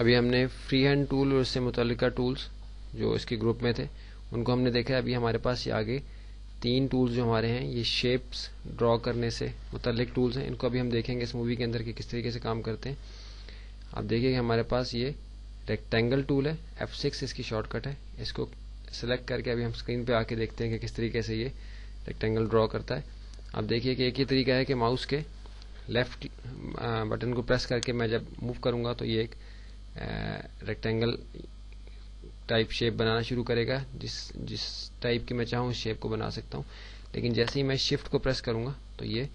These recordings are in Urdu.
ابھی ہم نے فری ہینڈ ٹول اور اس سے متعلقہ ٹولز جو اس کے گروپ میں تھے ان کو ہم نے دیکھا. ابھی ہمارے پاس یہ آگے 3 ٹولز جو ہمارے ہیں یہ شیپس ڈرا کرنے سے متعلق ٹولز ہیں. ان کو ابھی ہم دیکھیں گے اس مووی کے اندر کہ کس طریقے سے کام کرتے ہیں. آپ دیکھیے کہ ہمارے پاس یہ ریکٹینگل ٹول ہے, F6 اس کی شارٹ کٹ ہے. اس کو سلیکٹ کر کے ابھی ہم اسکرین پہ آ کے دیکھتے ہیں کہ کس طریقے سے یہ ریکٹینگل ڈرا کرتا ہے. آپ دیکھیے کہ ایک ہی طریقہ ہے کہ ماؤس کے لیفٹ بٹن کو پریس کر کے میں جب موو کروں گا تو یہ ایک ریکٹینگل ٹائپ شیپ بنانا شروع کرے گا. جس ٹائپ کی میں چاہوں اس شیپ کو بنا سکتا ہوں. لیکن جیسے ہی میں شفٹ کو پریس کروں گا تو یہ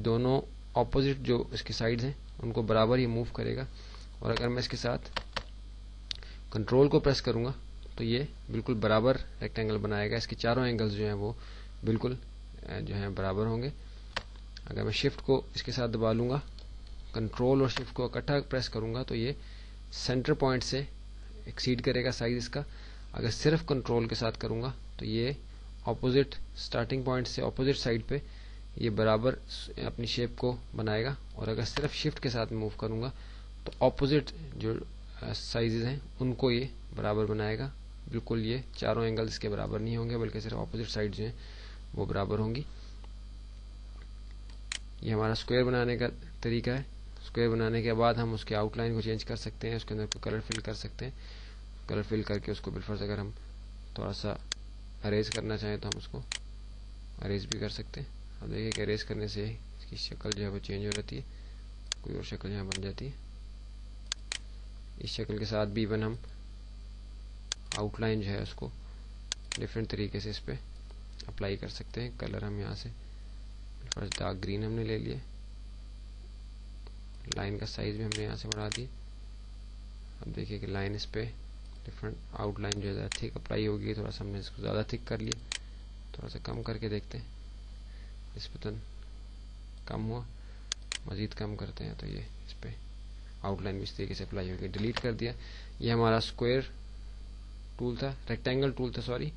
دونوں اپوزٹ جو اس کے سائڈز ہیں ان کو برابر ہی موو کرے گا. اور اگر میں اس کے ساتھ کنٹرول کو پریس کروں گا تو یہ بالکل برابر ریکٹینگل بنائے گا. اس کے چاروں اینگلز جو ہیں وہ بالکل جو ہیں برابر ہوں گے. اگر میں شفٹ کو اس کے ساتھ دبا لوں گا, کنٹرول اور شفٹ کو اکٹھا پریس کروں گا تو یہ سینٹر پوائنٹ سے ایکسیڈ کرے گا سائز اس کا. اگر صرف کنٹرول کے ساتھ کروں گا تو یہ اپوزٹ اسٹارٹنگ پوائنٹ سے اپوزٹ سائڈ پہ یہ برابر اپنی شیپ کو بنائے گا. اور اگر صرف شفٹ کے ساتھ موو کروں گا تو اپوزٹ جو سائزز ہیں ان کو یہ برابر بنائے گا. بالکل یہ چاروں اینگل اس کے برابر نہیں ہوں گے بلکہ صرف اپوزٹ سائڈ جو ہیں وہ برابر ہوں گی. یہ ہمارا اسکوئر بنانے کا طریقہ ہے. اسکوئر بنانے کے بعد ہم اس کے آؤٹ لائن کو چینج کر سکتے ہیں, اس کے اندر کلر فل کر سکتے ہیں. کلر فل کر کے اس کو بالفرض اگر ہم تھوڑا سا اریز کرنا چاہیں تو ہم اس کو اریز بھی کر سکتے ہیں. اب دیکھیے کہ اریز کرنے سے اس کی شکل جو ہے وہ چینج ہو جاتی ہے, کوئی اور شکل یہاں بن جاتی ہے. اس شکل کے ساتھ بھی ایون ہم آؤٹ لائن جو ہے اس کو ڈفرینٹ طریقے سے اس پہ اپلائی کر سکتے ہیں. کلر ہم یہاں سے فرسٹ ڈارک گرین ہم نے لے لیا, لائن کا سائز بھی ہم نے یہاں سے بڑھا دی. اب دیکھیے کہ لائن اس پہ ڈفرینٹ آؤٹ لائن جو ہے زیادہ تھک اپلائی ہوگی. تھوڑا سا ہم نے اس کو زیادہ تھک کر لیا, تھوڑا سا کم کر کے دیکھتے ہیں. نسبتاً کم ہوا, مزید کم کرتے ہیں تو یہ اس پہ آؤٹ لائن بھی اس طریقے سے اپلائی ہوگی. ڈیلیٹ کر دیا. یہ ہمارا اسکوئر ٹول تھا, ریکٹینگل ٹول تھا سوری,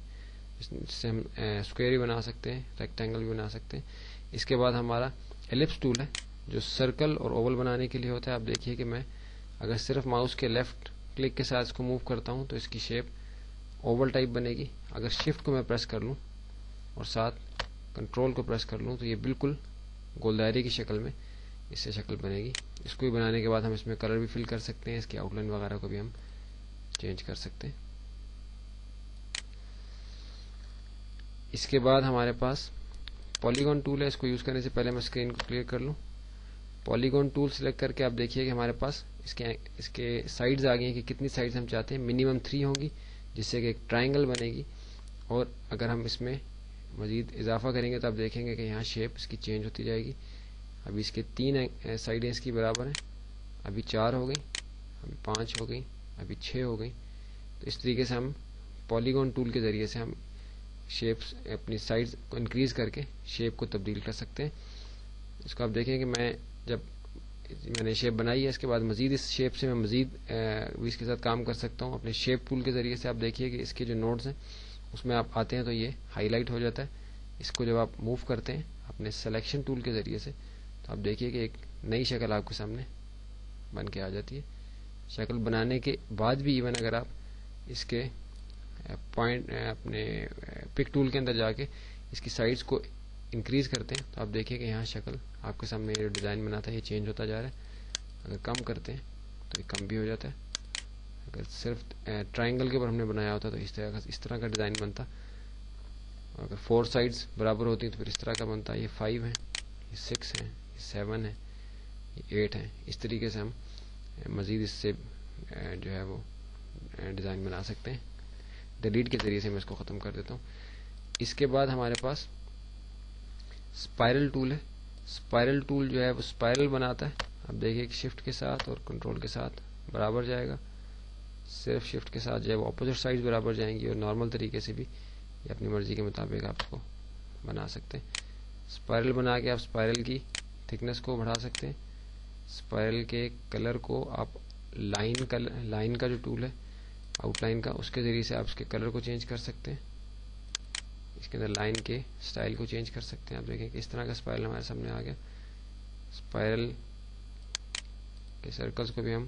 اس سے ہم اسکوئر بھی بنا سکتے ہیں, ریکٹینگل بھی بنا سکتے ہیں. اس کے بعد ہمارا ایلپس ٹول ہے جو سرکل اور اوول بنانے کے لیے ہوتا ہے. آپ دیکھیے کہ میں اگر صرف ماؤس کے لیفٹ کلک کے ساتھ اس کو موو کرتا ہوں تو اس کی شیپ اوول ٹائپ بنے گی. اگر شفٹ کو میں پریس کر لوں اور ساتھ کنٹرول کو پریس کر لوں تو یہ بالکل گول دائرے کی شکل میں اس سے شکل بنے گی. اس کو بھی بنانے کے بعد ہم اس میں کلر بھی فل کر سکتے ہیں, اس کی آؤٹ لائن وغیرہ کو بھی ہم چینج کر سکتے ہیں. اس کے بعد ہمارے پاس پالیگون ٹول ہے. اس کو یوز کرنے سے پہلے میں اسکرین کو کلیئر کر لوں. پالیگون ٹول سلیکٹ کر کے آپ دیکھیے کہ ہمارے پاس اس کے سائڈز آ گئی ہیں کہ کتنی سائڈز ہم چاہتے ہیں. منیمم 3 ہوں گی جس سے کہ ایک ٹرائنگل بنے گی. اور اگر ہم اس میں مزید اضافہ کریں گے تو آپ دیکھیں گے کہ یہاں شیپ اس کی چینج ہوتی جائے گی. ابھی اس کے 3 سائڈیں اس کی برابر ہیں, ابھی 4 ہو گئی, ابھی 5 ہو گئی, ابھی 6 ہو گئی. تو اس طریقے سے ہم پالیگون ٹول کے ذریعے سے ہم شیپس اپنی سائز کو انکریز کر کے شیپ کو تبدیل کر سکتے ہیں. اس کو آپ دیکھیں کہ میں نے شیپ بنائی ہے, اس کے بعد مزید اس شیپ سے میں مزید بھی اس کے ساتھ کام کر سکتا ہوں اپنے شیپ ٹول کے ذریعے سے. آپ دیکھیے کہ اس کے جو نوڈز ہیں اس میں آپ آتے ہیں تو یہ ہائی لائٹ ہو جاتا ہے. اس کو جب آپ موو کرتے ہیں اپنے سلیکشن ٹول کے ذریعے سے تو آپ دیکھیے کہ ایک نئی شکل آپ کے سامنے بن کے آ جاتی ہے. شکل بنانے کے بعد بھی ایون اگر آپ اس کے پوائنٹ اپنے پک ٹول کے اندر جا کے اس کی سائز کو انکریز کرتے ہیں تو آپ دیکھیں کہ یہاں شکل آپ کے سامنے جو ڈیزائن بنا تھا یہ چینج ہوتا جا رہا ہے. اگر کم کرتے ہیں تو یہ کم بھی ہو جاتا ہے. اگر صرف ٹرائنگل کے اوپر ہم نے بنایا ہوتا تو اس طرح کا ڈیزائن بنتا. اگر 4 سائڈز برابر ہوتی تو پھر اس طرح کا بنتا. یہ 5 ہیں, یہ 6 ہیں, یہ 7 ہیں, یہ 8 ہیں. اس طریقے سے ہم مزید اس سے جو ہے وہ ڈیزائن بنا سکتے ہیں. ڈیلیٹ کے ذریعے سے میں اس کو ختم کر دیتا ہوں. اس کے بعد ہمارے پاس اسپائرل ٹول ہے. اسپائرل ٹول جو ہے وہ اسپائرل بناتا ہے. اب دیکھیے کہ شفٹ کے ساتھ اور کنٹرول کے ساتھ برابر جائے گا. صرف شفٹ کے ساتھ جو ہے وہ اپوزٹ سائڈ برابر جائیں گی. اور نارمل طریقے سے بھی یہ اپنی مرضی کے مطابق آپ اس کو بنا سکتے ہیں. اسپائرل بنا کے آپ اسپائرل کی تھکنس کو بڑھا سکتے ہیں. اسپائرل کے کلر کو آپ لائن کا جو ٹول ہے آؤٹ لائن کا اس کے ذریعے سے آپ اس کے کلر کو چینج کر سکتے ہیں. اس کے اندر لائن کے سٹائل کو چینج کر سکتے ہیں. آپ دیکھیں کہ اس طرح کا اسپائرل ہمارے سامنے آ گیا. اسپائرل کے سرکلز کو بھی ہم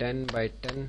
10x10